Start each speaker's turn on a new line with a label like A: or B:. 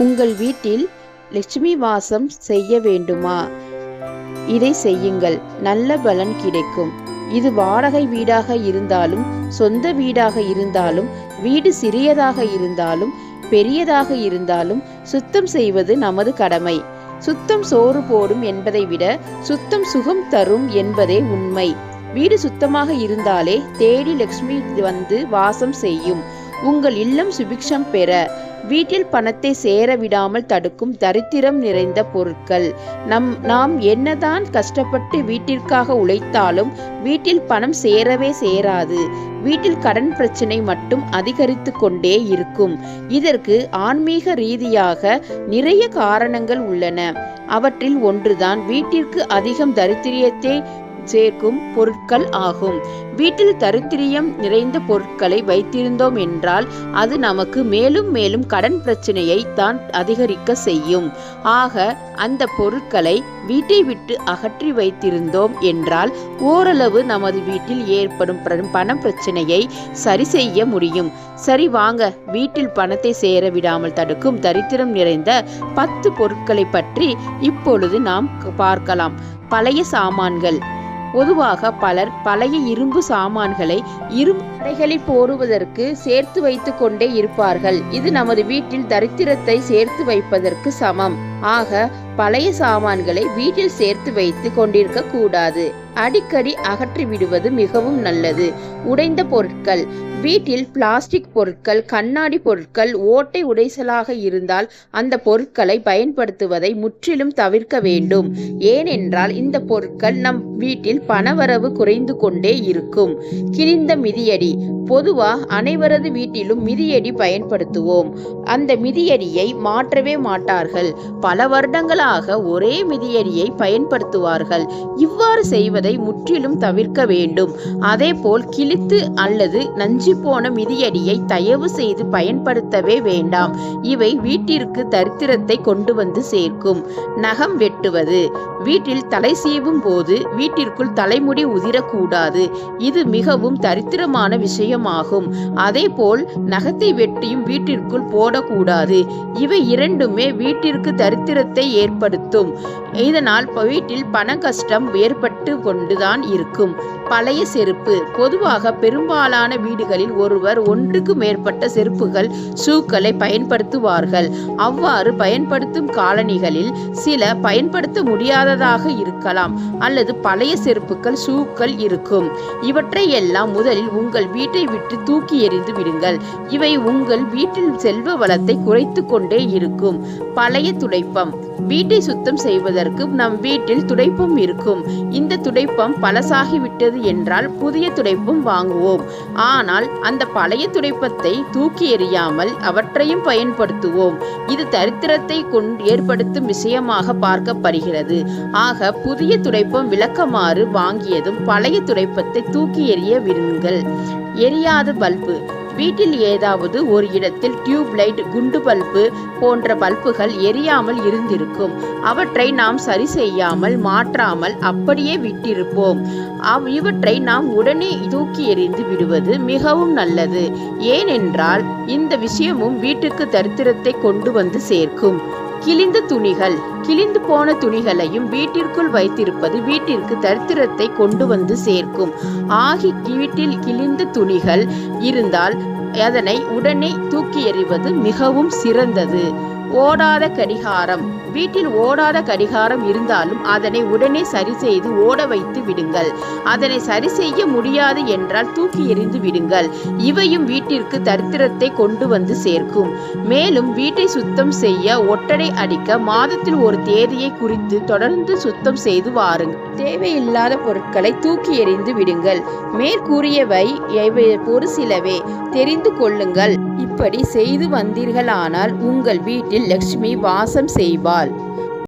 A: உங்கள் வீட்டில் லட்சுமி வாசம் செய்ய வேண்டுமா? இதை செய்யுங்கள், நல்ல பலன் கிடைக்கும். இது வாடகை வீடாக இருந்தாலும், சொந்த வீடாக இருந்தாலும், வீடு சிறியதாக இருந்தாலும், பெரியதாக இருந்தாலும் சுத்தம் செய்வது நமது கடமை. சுத்தம் சோறு போடும் என்பதை விட சுத்தம் சுகம் தரும் என்பதே உண்மை. வீடு சுத்தமாக இருந்தாலே தேடி லட்சுமி வந்து வாசம் செய்யும். உங்கள் இல்லம் சுபிக்ஷம் பெற வீட்டில் பணத்தை சேர விடாமல் தடுக்கும் தரித்திரம் நிறைந்த பொருட்கள். நாம் என்னதான் கஷ்டப்பட்டு வீட்டிற்காக உழைத்தாலும் வீட்டில் பணம் சேரவே சேராது. வீட்டில் கடன் பிரச்சனை மட்டும் அதிகரித்து கொண்டே இருக்கும். இதற்கு ஆன்மீக ரீதியாக நிறைய காரணங்கள் உள்ளன. அவற்றில் ஒன்றுதான் வீட்டிற்கு அதிகம் தரித்திரியத்தை சேர்க்கும் பொருட்கள் ஆகும். வீட்டில் தரித்திரியம் நிறைந்த பொருட்களை வைத்திருந்தோம் என்றால் அது நமக்கு மேலும் மேலும் கடன் பிரச்சனையை தான் அதிகரிக்க செய்யும். ஆக அந்த பொருட்களை வீட்டை விட்டு அகற்றி வைத்திருந்தோம் என்றால் ஓரளவு நமது வீட்டில் ஏற்படும் பண பிரச்சனையை சரி செய்ய முடியும். சரி வாங்க, வீட்டில் பணத்தை சேர விடாமல் தடுக்கும் தரித்திரம் நிறைந்த 10 பொருட்களை பற்றி இப்பொழுது நாம் பார்க்கலாம். பழைய சாமான்கள். பொதுவாக பலர் பழைய இரும்பு சாமான்களை இரும்பு கடைகளில் போடுவதற்கு சேர்த்து வைத்து கொண்டே இருப்பார்கள். இது நமது வீட்டில் தரித்திரத்தை சேர்த்து வைப்பதற்கு சமம். ஆக பழைய சாமான்களை வீட்டில் சேர்த்து வைத்து கொண்டிருக்க கூடாது. அடிக்கடி அகற்றி விடுவது மிகவும் நல்லது. உடைந்த பொருட்கள். வீட்டில் பிளாஸ்டிக் பொருட்கள், கண்ணாடி பொருட்கள் ஓட்டை உடைசலாக இருந்தால் அந்த பொருட்களை பயன்படுத்துவதை முற்றிலும் தவிர்க்க வேண்டும். ஏனென்றால் இந்த பொருட்கள் நம் வீட்டில் பணவரவு குறைந்து கொண்டே இருக்கும். கிழிந்த மிதியடி. பொதுவா அனைவரது வீட்டிலும் மிதியடி பயன்படுத்துவோம். அந்த மிதியடியை மாற்றவே மாட்டார்கள். பல வருடங்களாக ஒரே மிதியடியை பயன்படுத்துவார்கள். இவ்வாறு செய்வதை முற்றிலும் தவிர்க்க வேண்டும். அதேபோல் கிழித்து அல்லது நஞ்சு போன மிதியடியை தயவு செய்து பயன்படுத்தவே வேண்டாம். இவை வீட்டிற்கு தரித்திரத்தை கொண்டு வந்து சேர்க்கும். நகம் வெட்டுவது. வீட்டில் தலை சீவும் போது வீட்டிற்குள் தலைமுடி உதிரக்கூடாது. இது மிகவும் தரித்திரமான விஷயமாகும். அதேபோல் நகத்தை வெட்டியும் வீட்டிற்குள் போடக்கூடாது. இவை இரண்டுமே வீட்டிற்கு தரித்திரத்தை ஏற்படுத்தும். இதனால் வீட்டில் பண கஷ்டம் ஏற்பட்டு கொண்டுதான் இருக்கும். பழைய செருப்பு. பொதுவாக பெரும்பாலான வீடுகளில் ஒருவர் ஒன்றுக்கு மேற்பட்ட செருப்புகள், ஷூக்களை பயன்படுத்துவார்கள். அவ்வாறு பயன்படுத்தும் காலணிகளில் சில பயன்படுத்த முடியாததாக இருக்கலாம் அல்லது பழைய செருப்புகள், ஷூக்கள் இருக்கும். இவற்றை எல்லாம் முதலில் உங்கள் வீட்டை விட்டு தூக்கி எறிந்து விடுங்கள். இவை உங்கள் வீட்டில் செல்வ வளத்தை குறைத்து கொண்டே இருக்கும். பழைய துடைப்பம். வீட்டை சுத்தம் செய்வதற்கு நம் வீட்டில் துடைப்பம் இருக்கும். இந்த துடைப்பம் பழசாகிவிட்டது என்றால் புதிய துடைப்பம் வாங்குவோம். ஆனால் அந்த பழைய துடைப்பத்தை தூக்கி எறியாமல் அவற்றையும் பயன்படுத்துவோம். இது தரித்திரத்தை ஏற்படுத்தும் விஷயமாக பார்க்கப்படுகிறது. ஆக புதிய துடைப்பம் விளக்கமாறு வாங்கியதும் பழைய துடைப்பத்தை தூக்கி எறிய விடுங்கள். எரியாத பல்பு. வீட்டில் ஏதாவது ஒரு இடத்தில் டியூப் லைட், குண்டு பல்பு போன்ற பல்புகள் எரியாமல் இருந்திருக்கும். அவற்றை நாம் சரி செய்யாமல் மாற்றாமல் அப்படியே விட்டிருப்போம். இவற்றை நாம் உடனே தூக்கி எறிந்து விடுவது மிகவும் நல்லது. ஏனென்றால் இந்த விஷயமும் வீட்டுக்கு தரித்திரத்தை கொண்டு வந்து சேர்க்கும். கிழிந்த துணிகள். கிழிந்து போன துணிகளையும் வீட்டிற்குள் வைத்திருப்பது வீட்டிற்கு தரித்திரத்தை கொண்டு வந்து சேர்க்கும். வீட்டில் கிழிந்த துணிகள் இருந்தால் அதனை உடனே தூக்கி எறிவது மிகவும் சிறந்தது. ஓடாத கடிகாரம். வீட்டில் ஓடாத கடிகாரம் இருந்தாலும் அதனை உடனே சரி செய்து ஓட வைத்து விடுங்கள். அதனை சரி செய்ய முடியாது என்றால் தூக்கி எறிந்து விடுங்கள். இவையும் வீட்டிற்கு தரித்திரத்தை கொண்டு வந்து சேர்க்கும். மேலும் வீட்டை சுத்தம் செய்ய ஒட்டடை அடிக்க மாதத்தில் ஒரு தேதியை குறித்து தொடர்ந்து சுத்தம் செய்து வாருங்கள். தேவையில்லாத பொருட்களை தூக்கி எறிந்து விடுங்கள். மேற்கூறியவை ஒரு சிலவே, தெரிந்து கொள்ளுங்கள். இப்படி செய்து வந்தீர்களானால் உங்கள் வீட்டில் லட்சுமி வாசம் செய்வாள்.